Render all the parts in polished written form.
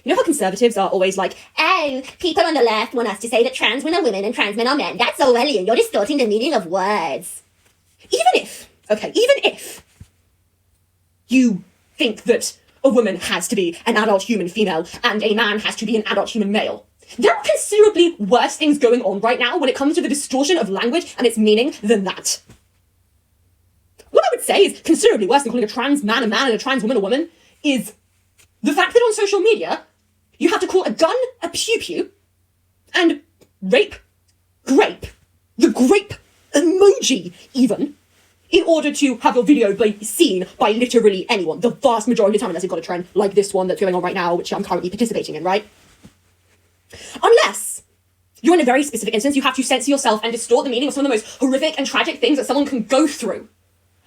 You know how conservatives are always like, oh, people on the left want us to say that trans women are women and trans men are men. That's Orwellian. You're distorting the meaning of words. Even if you think that a woman has to be an adult human female and a man has to be an adult human male, there are considerably worse things going on right now when it comes to the distortion of language and its meaning than that. What I would say is considerably worse than calling a trans man a man and a trans woman a woman is the fact that on social media, you have to call a gun a pew-pew and rape, grape, the grape emoji even, in order to have your video be seen by literally anyone, the vast majority of the time, unless you've got a trend like this one that's going on right now, which I'm currently participating in, right? Unless you're in a very specific instance, you have to censor yourself and distort the meaning of some of the most horrific and tragic things that someone can go through.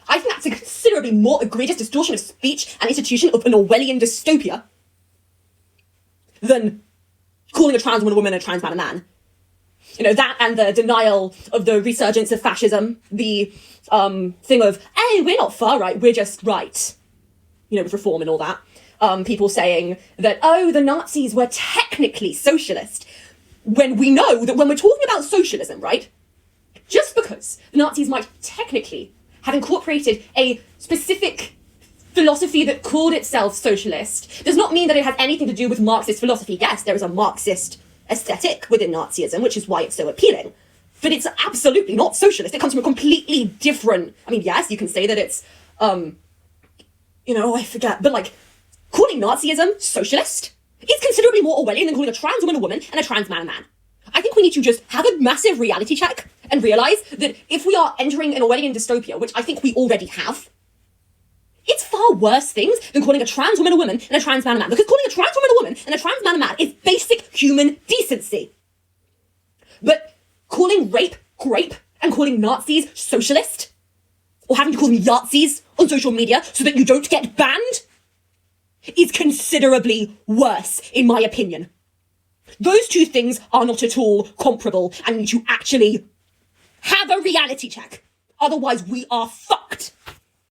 I think that's a considerably more egregious distortion of speech and institution of an Orwellian dystopia than calling a trans woman a woman and a trans man a man. You know, that and the denial of the resurgence of fascism, the thing of, hey, we're not far right, we're just right. You know, with reform and all that. People saying that, oh, the Nazis were technically socialist, when we know that when we're talking about socialism, right, just because the Nazis might technically have incorporated a specific philosophy that called itself socialist does not mean that it has anything to do with Marxist philosophy. Yes, there is a Marxist aesthetic within Nazism, which is why it's so appealing. But it's absolutely not socialist. It comes from a completely different... I mean, yes, you can say that it's, I forget, but like, calling Nazism socialist is considerably more Orwellian than calling a trans woman a woman and a trans man a man. I think we need to just have a massive reality check and realise that if we are entering an Orwellian dystopia, which I think we already have, it's far worse things than calling a trans woman a woman and a trans man a man. Because calling a trans woman a woman and a trans man a man is basic human decency. But calling rape grape and calling Nazis socialist, or having to call them Yahtzees on social media so that you don't get banned, is considerably worse, in my opinion. Those two things are not at all comparable and need to actually have a reality check. Otherwise, we are fucked.